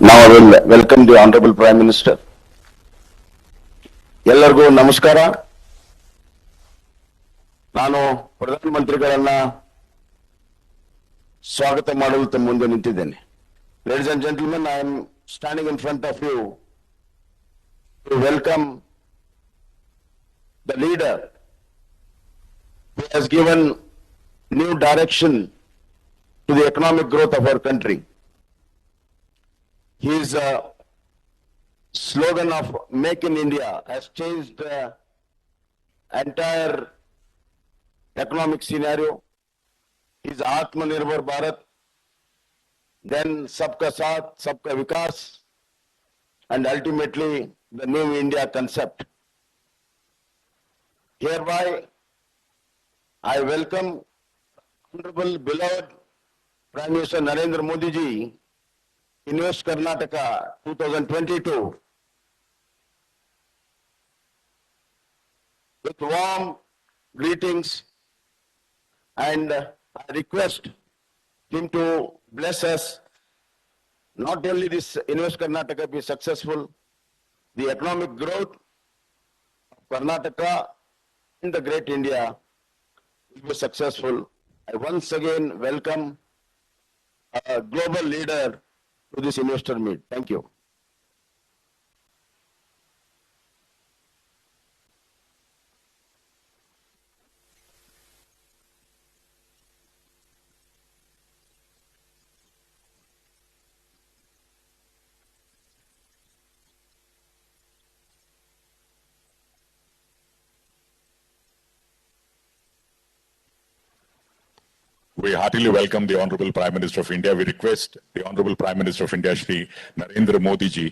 Now I will welcome the Honorable Prime Minister. ಎಲ್ಲರಿಗೂ ನಮಸ್ಕಾರ. ನಾನು ಪ್ರಧಾನಮಂತ್ರಿಗಳನ್ನ ಸ್ವಾಗತ ಮಾಡಲು ತಮ್ಮ ಮುಂದೆ ನಿಂತಿದ್ದೇನೆ. Ladies and gentlemen, I am standing in front of you to welcome the leader who has given new direction to the economic growth of our country. His slogan of Make in India has changed the entire economic scenario. His Atmanirbhar Bharat, then Sabka Saath, Sabka Vikas, and ultimately the New India concept. Hereby, I welcome Honorable beloved Prime Minister Narendra Modi ji, Invest Karnataka 2022 with warm greetings, and I request him to bless us. Not only this Invest Karnataka be successful, the economic growth of Karnataka in the great India will be successful. I once again welcome a global leader to this investor meet. Thank you. We heartily welcome the Honorable Prime Minister of India. We request the Honorable Prime Minister of India, Shri Narendra Modi ji,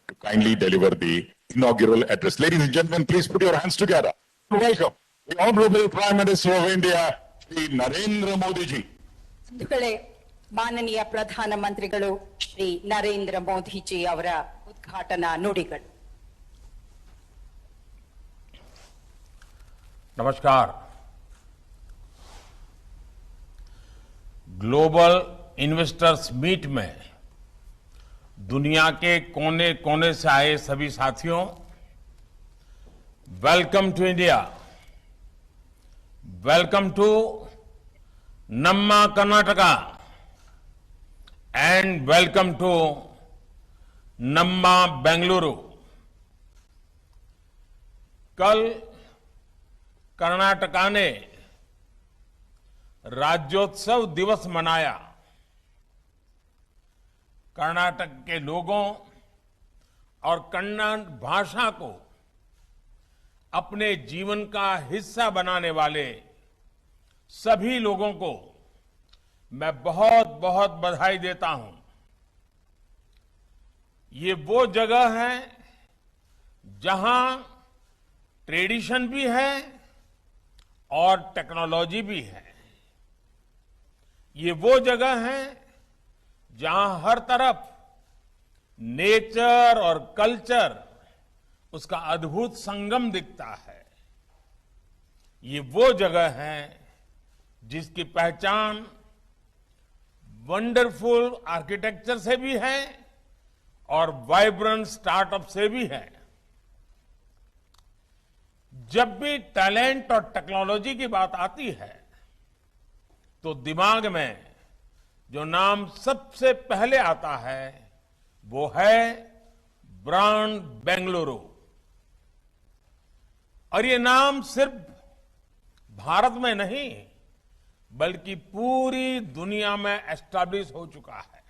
to kindly deliver the inaugural address. Ladies and gentlemen, please put your hands together. Welcome the Honorable Prime Minister of India, Shri Narendra Modi ji. ಮಾನನೀಯ ಪ್ರಧಾನ ಮಂತ್ರಿಗಳು ಶ್ರೀ ನರೇಂದ್ರ ಮೋದಿಜಿ ಅವರ ಉದ್ಘಾಟನಾ ನುಡಿಗಳು. नमस्कार. Global investors meet में दुनिया के कोने कोने से आए सभी साथियों, welcome to India, welcome to नम्मा कर्नाटका एंड वेलकम टू नम्मा बेंगलुरु. कल कर्नाटका ने राज्योत्सव दिवस मनाया. कर्नाटक के लोगों और कन्नड़ भाषा को अपने जीवन का हिस्सा बनाने वाले सभी लोगों को मैं बहुत बहुत बधाई देता हूं. ये वो जगह है जहां ट्रेडिशन भी है और टेक्नोलॉजी भी है. ये वो जगह है जहां हर तरफ नेचर और कल्चर उसका अद्भुत संगम दिखता है. ये वो जगह है जिसकी पहचान वंडरफुल आर्किटेक्चर से भी है और वाइब्रेंट स्टार्टअप से भी है. जब भी टैलेंट और टेक्नोलॉजी की बात आती है तो दिमाग में जो नाम सबसे पहले आता है वो है ब्रांड बेंगलुरु. और ये नाम सिर्फ भारत में नहीं बल्कि पूरी दुनिया में एस्टैब्लिश हो चुका है.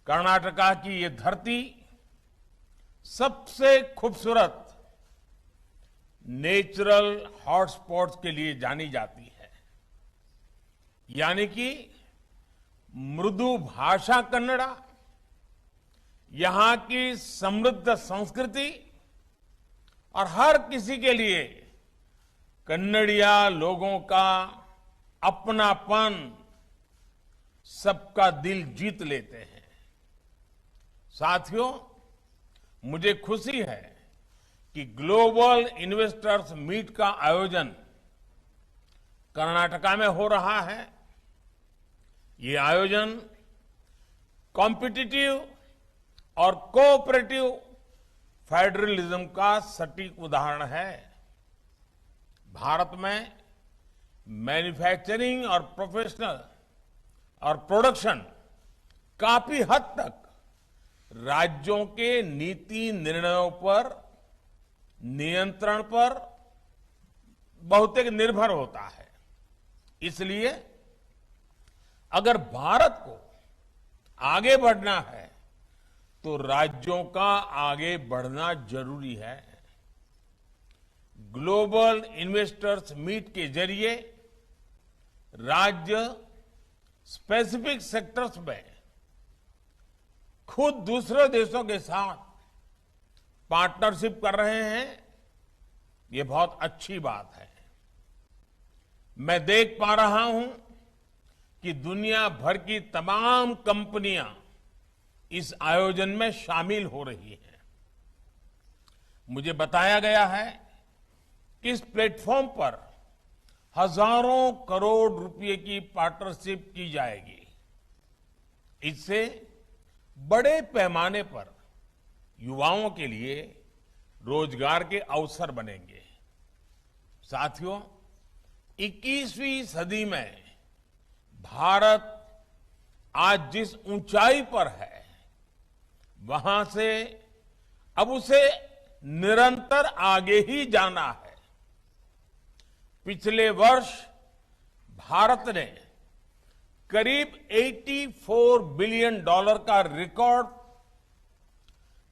कर्नाटका की ये धरती सबसे खूबसूरत नेचुरल हॉटस्पॉट्स के लिए जानी जाती है. यानी कि मृदु भाषा कन्नड़ा, यहां की समृद्ध संस्कृति और हर किसी के लिए कन्नड़िया लोगों का अपनापन सबका दिल जीत लेते हैं. साथियों, मुझे खुशी है कि ग्लोबल इन्वेस्टर्स मीट का आयोजन कर्नाटका में हो रहा है. ये आयोजन कॉम्पिटिटिव और कोऑपरेटिव फेडरलिज्म का सटीक उदाहरण है। भारत में मैन्युफैक्चरिंग और प्रोफेशनल और प्रोडक्शन काफी हद तक राज्यों के नीति निर्णयों पर, नियंत्रण पर बहुत निर्भर होता है। इसलिए अगर भारत को आगे बढ़ना है तो राज्यों का आगे बढ़ना जरूरी है। ग्लोबल इन्वेस्टर्स मीट के जरिए राज्य स्पेसिफिक सेक्टर्स में खुद दूसरे देशों के साथ पार्टनरशिप कर रहे हैं, ये बहुत अच्छी बात है। मैं देख पा रहा हूं कि दुनिया भर की तमाम कंपनियां इस आयोजन में शामिल हो रही हैं। मुझे बताया गया है कि इस प्लेटफॉर्म पर हजारों करोड़ रुपए की पार्टनरशिप की जाएगी। इससे बड़े पैमाने पर युवाओं के लिए रोजगार के अवसर बनेंगे। साथियों, 21वीं सदी में भारत आज जिस ऊंचाई पर है, वहां से अब उसे निरंतर आगे ही जाना है। पिछले वर्ष भारत ने करीब $84 बिलियन का रिकॉर्ड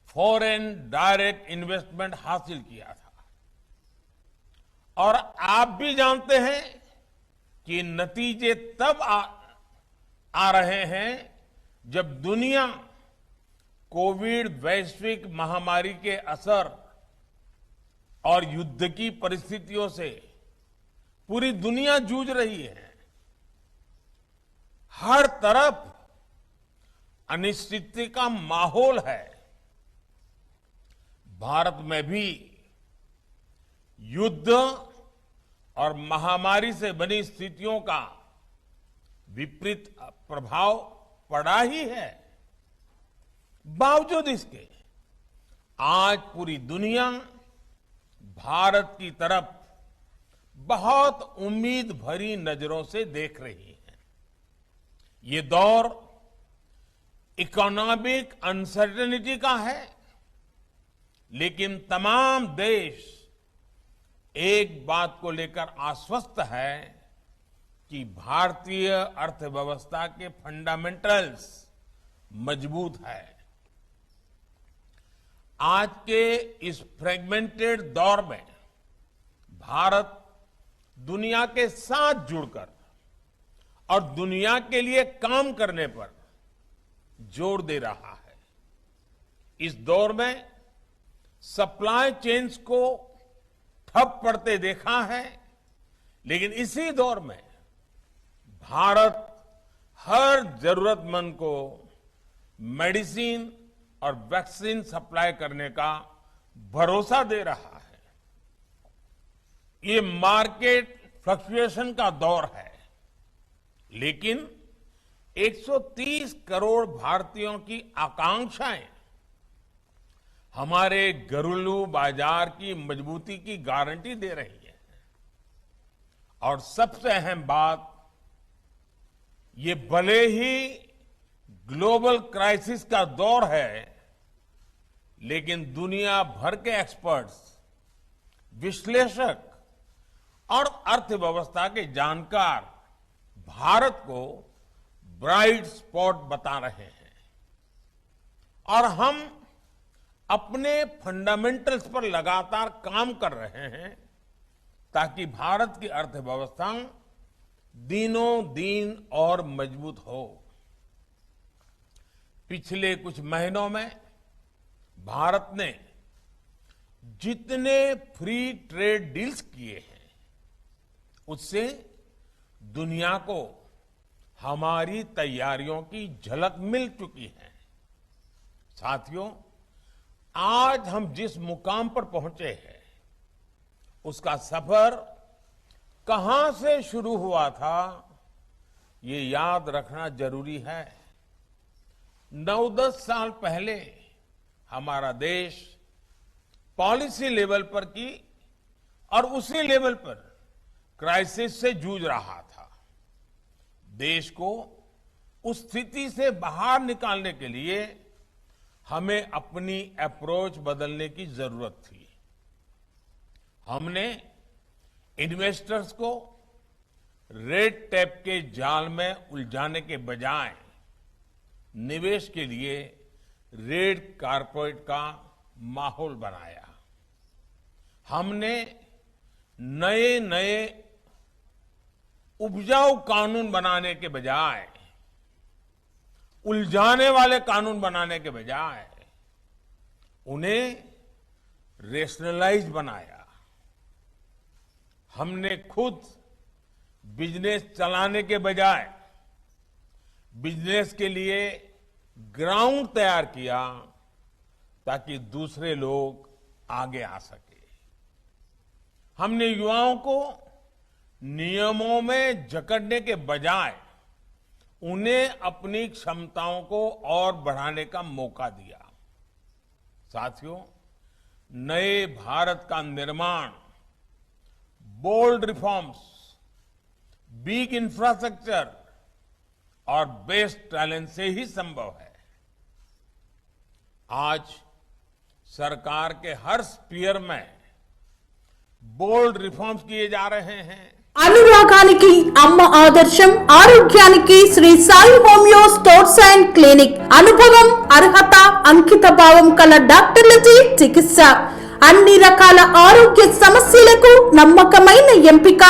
फॉरेन डायरेक्ट इन्वेस्टमेंट हासिल किया था। और आप भी जानते हैं कि नतीजे तब आ रहे हैं जब दुनिया कोविड वैश्विक महामारी के असर और युद्ध की परिस्थितियों से पूरी दुनिया जूझ रही है। हर तरफ अनिश्चितता का माहौल है। भारत में भी युद्ध और महामारी से बनी स्थितियों का विपरीत प्रभाव पड़ा ही है। बावजूद इसके आज पूरी दुनिया भारत की तरफ बहुत उम्मीद भरी नजरों से देख रही है। ये दौर इकोनॉमिक अनसर्टेनिटी का है, लेकिन तमाम देश एक बात को लेकर आश्वस्त है कि भारतीय अर्थव्यवस्था के फंडामेंटल्स मजबूत है। आज के इस फ्रेगमेंटेड दौर में भारत दुनिया के साथ जुड़कर और दुनिया के लिए काम करने पर जोर दे रहा है। इस दौर में सप्लाई चेन्स को ठप पड़ते देखा है, लेकिन इसी दौर में भारत हर जरूरतमंद को मेडिसिन और वैक्सीन सप्लाई करने का भरोसा दे रहा है। ये मार्केट फ्लक्चुएशन का दौर है, लेकिन 130 करोड़ भारतीयों की आकांक्षाएं हमारे घरेलू बाजार की मजबूती की गारंटी दे रही है। और सबसे अहम बात, ये भले ही ग्लोबल क्राइसिस का दौर है, लेकिन दुनिया भर के एक्सपर्ट्स, विश्लेषक और अर्थव्यवस्था के जानकार भारत को ब्राइट स्पॉट बता रहे हैं। और हम अपने फंडामेंटल्स पर लगातार काम कर रहे हैं ताकि भारत की अर्थव्यवस्था दिनों दिन और मजबूत हो। पिछले कुछ महीनों में भारत ने जितने फ्री ट्रेड डील्स किए हैं, उससे दुनिया को हमारी तैयारियों की झलक मिल चुकी है। साथियों, आज हम जिस मुकाम पर पहुंचे हैं, उसका सफर कहां से शुरू हुआ था, ये याद रखना जरूरी है। 9-10 साल पहले हमारा देश पॉलिसी लेवल पर की और उसी लेवल पर क्राइसिस से जूझ रहा था। देश को उस स्थिति से बाहर निकालने के लिए हमें अपनी अप्रोच बदलने की जरूरत थी। हमने इन्वेस्टर्स को रेड टेप के जाल में उलझाने के बजाय निवेश के लिए रेड कारपेट का माहौल बनाया। हमने नए नए उपजाऊ कानून बनाने के बजाय, उलझाने वाले कानून बनाने के बजाय उन्हें रेशनलाइज बनाया। हमने खुद बिजनेस चलाने के बजाय बिजनेस के लिए ग्राउंड तैयार किया ताकि दूसरे लोग आगे आ सके। हमने युवाओं को नियमों में जकड़ने के बजाय उन्हें अपनी क्षमताओं को और बढ़ाने का मौका दिया। साथियों, नए भारत का निर्माण बोल्ड रिफॉर्म्स, बिग इंफ्रास्ट्रक्चर और बेस्ट टैलेंट से ही संभव है। आज सरकार के हर स्पीयर में बोल्ड रिफॉर्म्स किए जा रहे हैं। అనురాగానికి అమ్మ ఆదర్శం, ఆరోగ్యానికి Sri Sai homeo stores and clinic. అనుభవం, అర్హత, అంకిత భావం కల డాక్టర్లచే చికిత్స. అన్ని రకాల ఆరోగ్య సమస్యలకు నమ్మకమైన ఎంపిక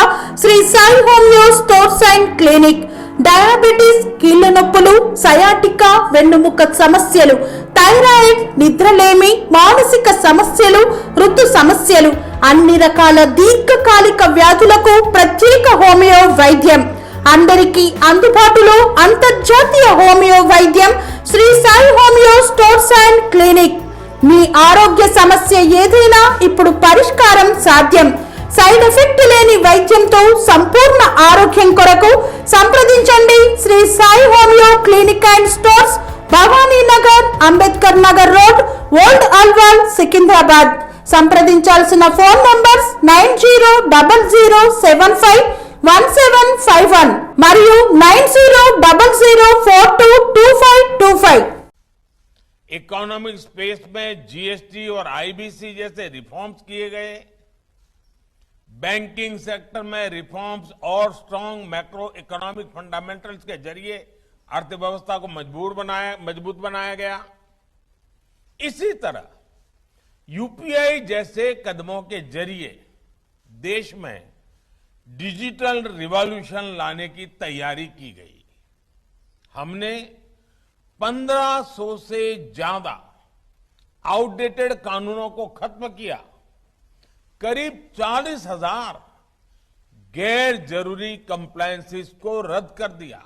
Sri Sai homeo stores and clinic. Diabetes, కీళ్ల నొప్పులు, సయాటికా, వెన్నుముక సమస్యలు, థైరాయిడ్, నిద్రలేమి, మానసిక సమస్యలు, ఋతు సమస్యలు, అన్ని రకాల దీర్ఘకాలిక వ్యాధులకు ప్రత్యేక హోమియో వైద్యం. అందరికీ అందుబాటులో అంతర్జాతీయ హోమియో వైద్యం Sri Sai homeo stores and clinic. మీ ఆరోగ్య సమస్య ఏదైనా ఇప్పుడు పరిష్కారం సాధ్యం. సైడ్ ఎఫెక్ట్ లేని వైద్యంతో సంపూర్ణ ఆరోగ్యం కొరకు సంప్రదించండి Sri Sai homeo clinic and stores, Bhavani Nagar, Ambedkar Nagar road, old Alwal, Secunderabad. సంప్రదించాల్సిన ఫోన్ నంబర్స్ 9000751751 మరియు 9000422525. इकोनॉमिक स्पेस में जीएसटी और आईबीसी जैसे रिफॉर्म्स किए गए। बैंकिंग सेक्टर में रिफॉर्म्स और स्ट्रांग मैक्रो इकोनॉमिक फंडामेंटल्स के जरिए अर्थव्यवस्था को मजबूत बनाया गया। इसी तरह यूपीआई जैसे कदमों के जरिए देश में डिजिटल रिवॉल्यूशन लाने की तैयारी की गई। हमने 1500 से ज्यादा आउटडेटेड कानूनों को खत्म किया। करीब 40,000 गैर जरूरी कंप्लायंसेस को रद्द कर दिया।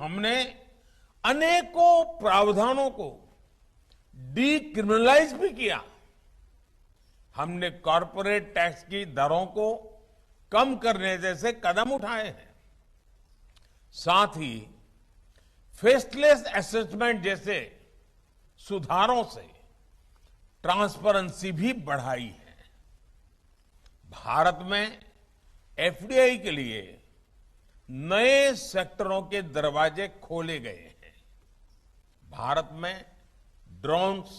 हमने अनेकों प्रावधानों को डीक्रिमिनलाइज भी किया। हमने कॉरपोरेट टैक्स की दरों को कम करने जैसे कदम उठाए हैं। साथ ही फेसलेस असेसमेंट जैसे सुधारों से ट्रांसपेरेंसी भी बढ़ाई है। भारत में एफडीआई के लिए नए सेक्टरों के दरवाजे खोले गए हैं। भारत में ड्रोन्स,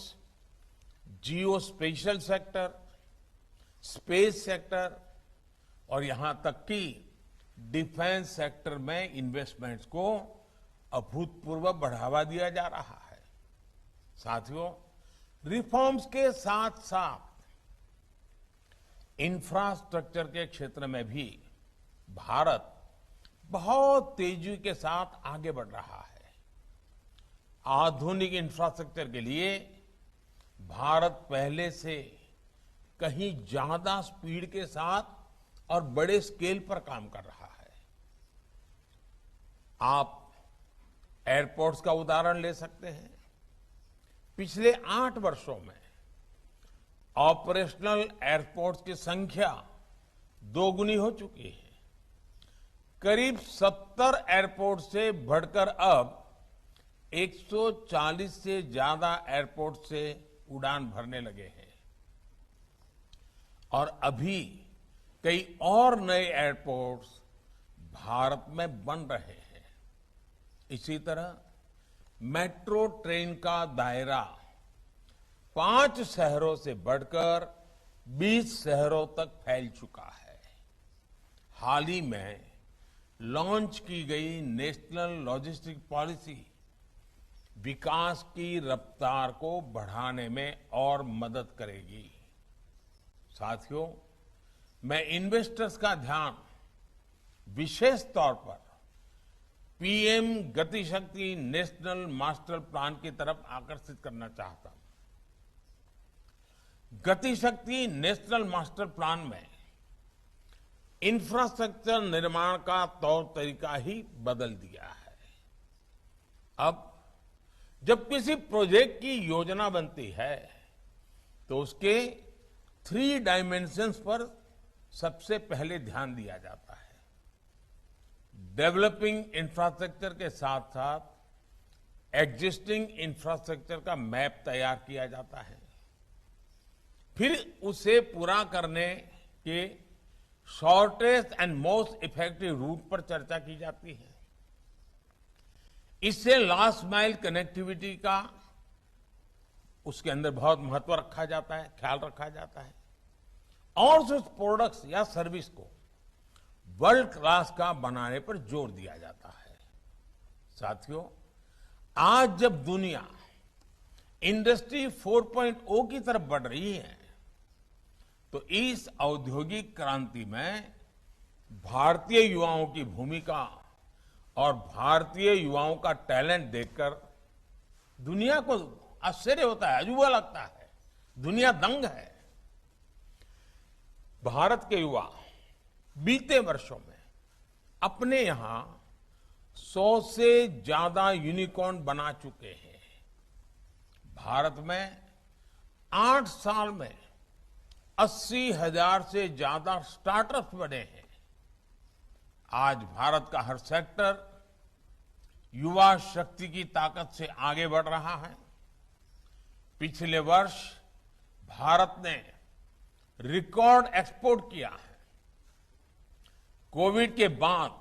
जियो स्पेशल सेक्टर, स्पेस सेक्टर और यहां तक कि डिफेंस सेक्टर में इन्वेस्टमेंट्स को अभूतपूर्व बढ़ावा दिया जा रहा है। साथियों, रिफॉर्म्स के साथ साथ इंफ्रास्ट्रक्चर के क्षेत्र में भी भारत बहुत तेजी के साथ आगे बढ़ रहा है। आधुनिक इंफ्रास्ट्रक्चर के लिए भारत पहले से कहीं ज्यादा स्पीड के साथ और बड़े स्केल पर काम कर रहा है। आप एयरपोर्ट्स का उदाहरण ले सकते हैं। पिछले 8 वर्षों में ऑपरेशनल एयरपोर्ट्स की संख्या दोगुनी हो चुकी है। करीब 70 एयरपोर्ट से बढ़कर अब 140 से ज्यादा एयरपोर्ट से उड़ान भरने लगे हैं और अभी कई और नए एयरपोर्ट्स भारत में बन रहे हैं। इसी तरह मेट्रो ट्रेन का दायरा 5 शहरों से बढ़कर 20 शहरों तक फैल चुका है। हाल ही में लॉन्च की गई नेशनल लॉजिस्टिक पॉलिसी विकास की रफ्तार को बढ़ाने में और मदद करेगी। साथियों, मैं इन्वेस्टर्स का ध्यान विशेष तौर पर पीएम गति शक्ति नेशनल मास्टर प्लान की तरफ आकर्षित करना चाहता हूं। गति शक्ति नेशनल मास्टर प्लान में इंफ्रास्ट्रक्चर निर्माण का तौर तरीका ही बदल दिया है। अब जब किसी प्रोजेक्ट की योजना बनती है तो उसके 3 डायमेंशंस पर सबसे पहले ध्यान दिया जाता है। डेवलपिंग इंफ्रास्ट्रक्चर के साथ साथ एग्जिस्टिंग इंफ्रास्ट्रक्चर का मैप तैयार किया जाता है। फिर उसे पूरा करने के shortest and most effective route पर चर्चा की जाती है। इससे लास्ट माइल कनेक्टिविटी का उसके अंदर बहुत महत्व रखा जाता है, ख्याल रखा जाता है और उस प्रोडक्ट्स या सर्विस को वर्ल्ड क्लास का बनाने पर जोर दिया जाता है। साथियों, आज जब दुनिया इंडस्ट्री 4.0 की तरफ बढ़ रही है तो इस औद्योगिक क्रांति में भारतीय युवाओं की भूमिका और भारतीय युवाओं का टैलेंट देखकर दुनिया को आश्चर्य होता है, अजूबा लगता है, दुनिया दंग है। भारत के युवा बीते वर्षों में अपने यहां 100 से ज्यादा यूनिकॉर्न बना चुके हैं। भारत में 8 साल में 80,000 से ज्यादा स्टार्टअप्स बने हैं। आज भारत का हर सेक्टर युवा शक्ति की ताकत से आगे बढ़ रहा है। पिछले वर्ष भारत ने रिकॉर्ड एक्सपोर्ट किया है। कोविड के बाद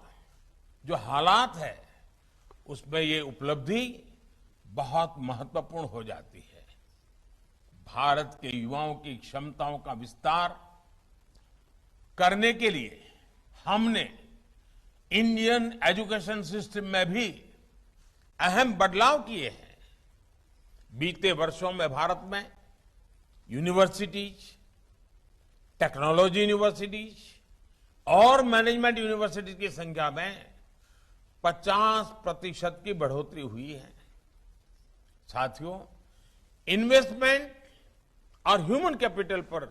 जो हालात है उसमें ये उपलब्धि बहुत महत्वपूर्ण हो जाती है। भारत के युवाओं की क्षमताओं का विस्तार करने के लिए हमने इंडियन एजुकेशन सिस्टम में भी अहम बदलाव किए हैं। बीते वर्षों में भारत में यूनिवर्सिटीज, टेक्नोलॉजी यूनिवर्सिटीज और मैनेजमेंट यूनिवर्सिटीज की संख्या में 50% की बढ़ोतरी हुई है। साथियों, इन्वेस्टमेंट और ह्यूमन कैपिटल पर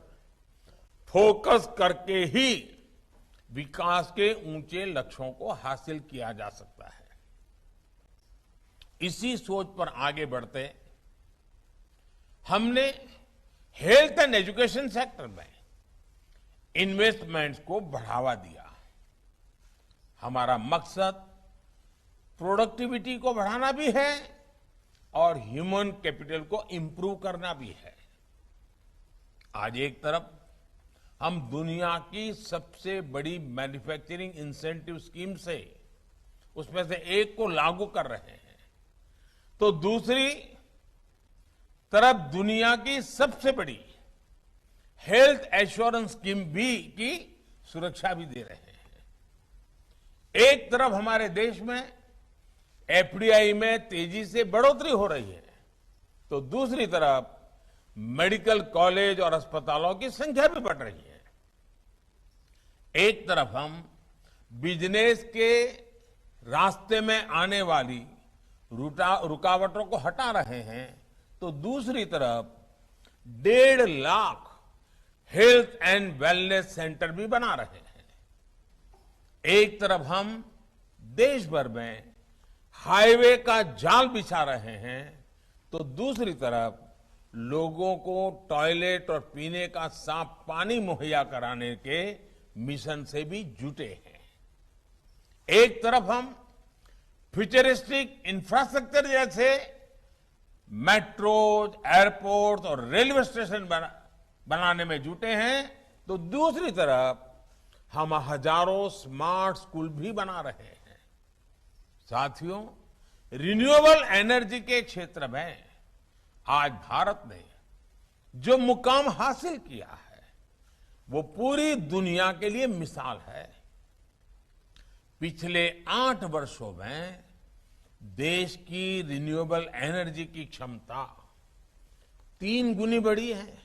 फोकस करके ही विकास के ऊंचे लक्ष्यों को हासिल किया जा सकता है। इसी सोच पर आगे बढ़ते हमने हेल्थ एंड एजुकेशन सेक्टर में इन्वेस्टमेंट्स को बढ़ावा दिया। हमारा मकसद प्रोडक्टिविटी को बढ़ाना भी है और ह्यूमन कैपिटल को इंप्रूव करना भी है। आज एक तरफ हम दुनिया की सबसे बड़ी मैन्युफैक्चरिंग इंसेंटिव स्कीम से उसमें से एक को लागू कर रहे हैं, तो दूसरी तरफ दुनिया की सबसे बड़ी हेल्थ एश्योरेंस स्कीम भी की सुरक्षा भी दे रहे हैं। एक तरफ हमारे देश में एफडीआई में तेजी से बढ़ोतरी हो रही है, तो दूसरी तरफ मेडिकल कॉलेज और अस्पतालों की संख्या भी बढ़ रही है। एक तरफ हम बिजनेस के रास्ते में आने वाली रुकावटों को हटा रहे हैं, तो दूसरी तरफ 1.5 lakh health and wellness centre भी बना रहे हैं। एक तरफ हम देश भर में हाईवे का जाल बिछा रहे हैं, तो दूसरी तरफ लोगों को टॉयलेट और पीने का साफ पानी मुहैया कराने के मिशन से भी जुटे हैं। एक तरफ हम फ्यूचरिस्टिक इंफ्रास्ट्रक्चर जैसे मेट्रोज, एयरपोर्ट और रेलवे स्टेशन बनाने में जुटे हैं, तो दूसरी तरफ हम हजारों स्मार्ट स्कूल भी बना रहे हैं। साथियों, रिन्यूएबल एनर्जी के क्षेत्र में आज भारत ने जो मुकाम हासिल किया है वो पूरी दुनिया के लिए मिसाल है। पिछले 8 वर्षों में देश की रिन्यूएबल एनर्जी की क्षमता 3 गुनी बढ़ी है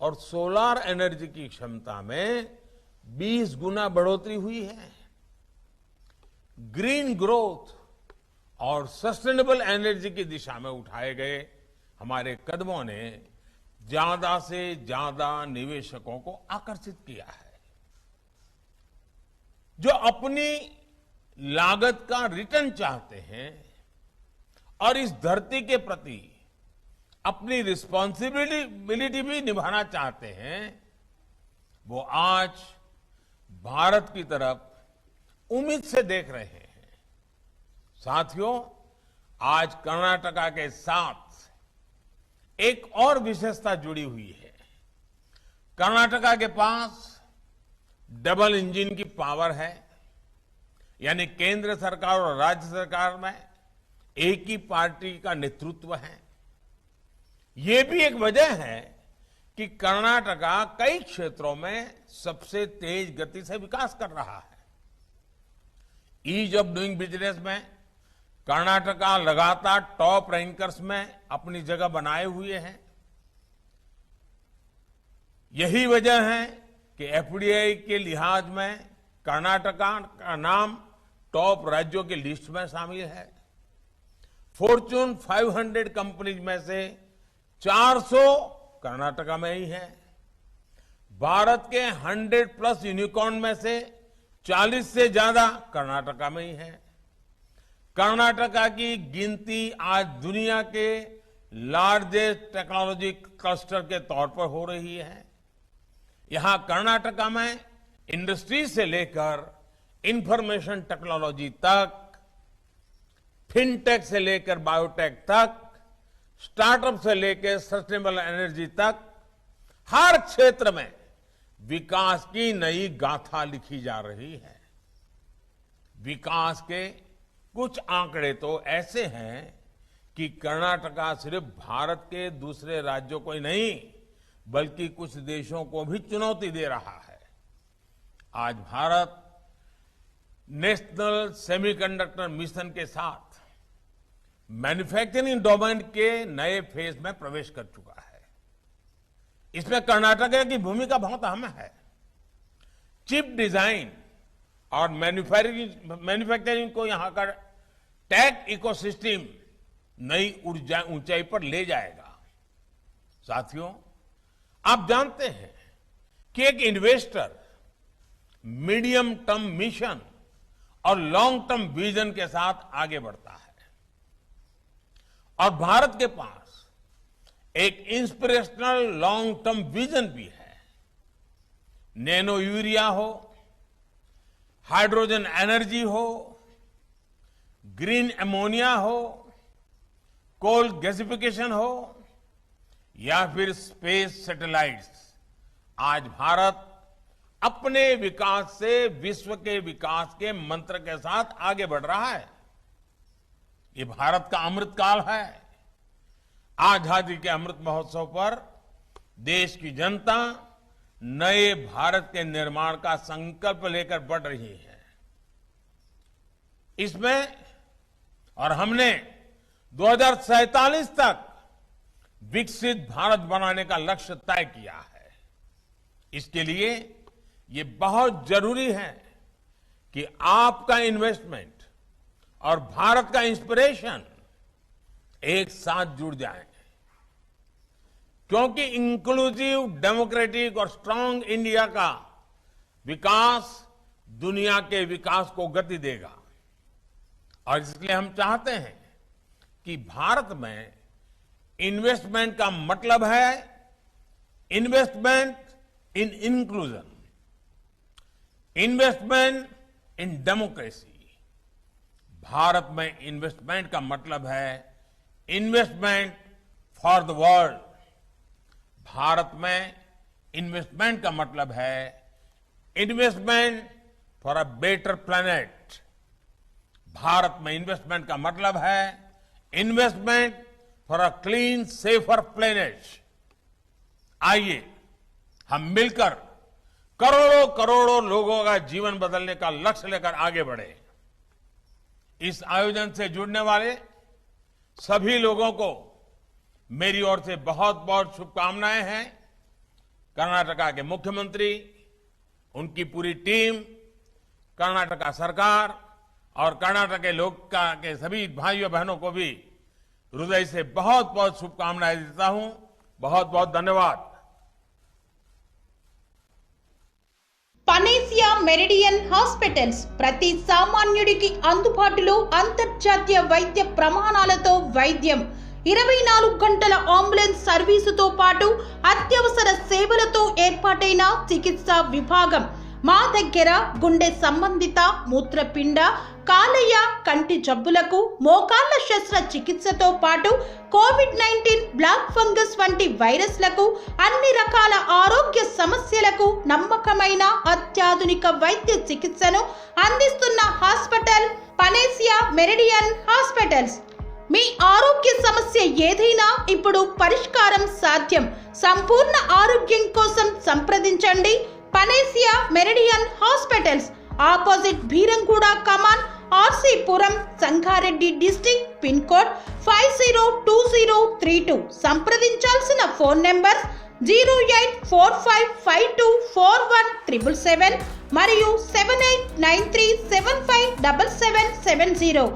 और सोलर एनर्जी की क्षमता में 20 गुना बढ़ोतरी हुई है। ग्रीन ग्रोथ और सस्टेनेबल एनर्जी की दिशा में उठाए गए हमारे कदमों ने ज्यादा से ज्यादा निवेशकों को आकर्षित किया है, जो अपनी लागत का रिटर्न चाहते हैं और इस धरती के प्रति अपनी रिस्पॉन्सिबिलिटी भी निभाना चाहते हैं, वो आज भारत की तरफ उम्मीद से देख रहे हैं। साथियों, आज कर्नाटका के साथ एक और विशेषता जुड़ी हुई है। कर्नाटका के पास डबल इंजन की पावर है, यानी केंद्र सरकार और राज्य सरकार में एक ही पार्टी का नेतृत्व है। ये भी एक वजह है कि कर्नाटका कई क्षेत्रों में सबसे तेज गति से विकास कर रहा है। ईज ऑफ डूइंग बिजनेस में कर्नाटका लगातार टॉप रैंकर्स में अपनी जगह बनाए हुए हैं। यही वजह है कि एफडीआई के लिहाज में कर्नाटका का नाम टॉप राज्यों की लिस्ट में शामिल है। फॉर्च्यून 500 कंपनीज में से 400 कर्नाटका में ही है। भारत के 100+ यूनिकॉर्न में से 40 से ज्यादा कर्नाटका में ही है। कर्नाटका की गिनती आज दुनिया के लार्जेस्ट टेक्नोलॉजी क्लस्टर के तौर पर हो रही है। यहां कर्नाटका में इंडस्ट्री से लेकर इंफॉर्मेशन टेक्नोलॉजी तक, फिनटेक से लेकर बायोटेक तक, स्टार्टअप से लेकर सस्टेनेबल एनर्जी तक, हर क्षेत्र में विकास की नई गाथा लिखी जा रही है। विकास के कुछ आंकड़े तो ऐसे हैं कि कर्नाटका सिर्फ भारत के दूसरे राज्यों को ही नहीं बल्कि कुछ देशों को भी चुनौती दे रहा है। आज भारत नेशनल सेमीकंडक्टर मिशन के साथ मैन्युफैक्चरिंग डोमेन के नए फेज में प्रवेश कर चुका है। इसमें कर्नाटका की भूमिका बहुत अहम है। चिप डिजाइन और मैन्युफैक्चरिंग को यहां का टेक इकोसिस्टम नई ऊंचाई पर ले जाएगा। साथियों, आप जानते हैं कि एक इन्वेस्टर मीडियम टर्म मिशन और लॉन्ग टर्म विजन के साथ आगे बढ़ता है और भारत के पास एक इंस्पिरेशनल लॉन्ग टर्म विजन भी है। नैनो यूरिया हो, हाइड्रोजन एनर्जी हो, ग्रीन अमोनिया हो, कोल गैसिफिकेशन हो या फिर स्पेस सैटेलाइट्स, आज भारत अपने विकास से विश्व के विकास के मंत्र के साथ आगे बढ़ रहा है। ये भारत का अमृतकाल है। आजादी के अमृत महोत्सव पर देश की जनता नए भारत के निर्माण का संकल्प लेकर बढ़ रही है। इसमें और हमने 2047 तक विकसित भारत बनाने का लक्ष्य तय किया है। इसके लिए ये बहुत जरूरी है कि आपका इन्वेस्टमेंट और भारत का इंस्पिरेशन एक साथ जुड़ जाए, क्योंकि इंक्लूसिव, डेमोक्रेटिक और स्ट्रांग इंडिया का विकास दुनिया के विकास को गति देगा। और इसलिए हम चाहते हैं कि भारत में इन्वेस्टमेंट का मतलब है investment in inclusion, investment in democracy. Bharat में इन्वेस्टमेंट का मतलब है investment for the world. Bharat में इन्वेस्टमेंट का मतलब है investment for a better planet. Bharat में इन्वेस्टमेंट का मतलब है investment for a clean safer planet. आइए हम मिलकर करोड़ों करोड़ों लोगों का जीवन बदलने का लक्ष्य लेकर आगे बढ़े। इस आयोजन से जुड़ने वाले सभी लोगों को मेरी ओर से बहुत बहुत शुभकामनाएं हैं। कर्नाटका के मुख्यमंत्री, उनकी पूरी टीम, कर्नाटका सरकार और कर्नाटक के लोग के सभी भाइयों बहनों को भी हृदय से बहुत बहुत शुभकामनाएं देता हूं। बहुत बहुत धन्यवाद। పనేసియా మెరిడియన్ హాస్పిటల్స్ ప్రతి సామాన్యుడికి అందుబాటులో అంతర్జాతీయ వైద్య ప్రమాణాలతో వైద్యం, 24 గంటల అంబులెన్స్ సర్వీసుతో పాటు అత్యవసర సేవలతో ఏర్పాటైన చికిత్సా విభాగం. మా దగ్గర గుండె సంబంధిత, మూత్రపిండ, కాలేయ, కంటి జబ్బులకు, మోకాళ్ల శస్త్రచికిత్సతో పాటు కోవిడ్-19, బ్లాక్ ఫంగస్ వంటి వైరస్లకు, అన్ని రకాల ఆరోగ్య సమస్యలకు నమ్మకమైన అత్యాధునిక వైద్య చికిత్సను అందిస్తున్న హాస్పిటల్ పనేసియా మెరిడియన్ హాస్పిటల్స్. మీ ఆరోగ్య సమస్య ఏదైనా ఇప్పుడు పరిష్కారం సాధ్యం. సంపూర్ణ ఆరోగ్యం కోసం సంప్రదించండి Panacea Meridian hospitals, opposite Beeramguda kaman, RC Puram, Sangareddy district, pin code 502032. సంప్రదించాల్సిన ఫోన్ నెంబర్ 0845524177 మరియు 7893757770.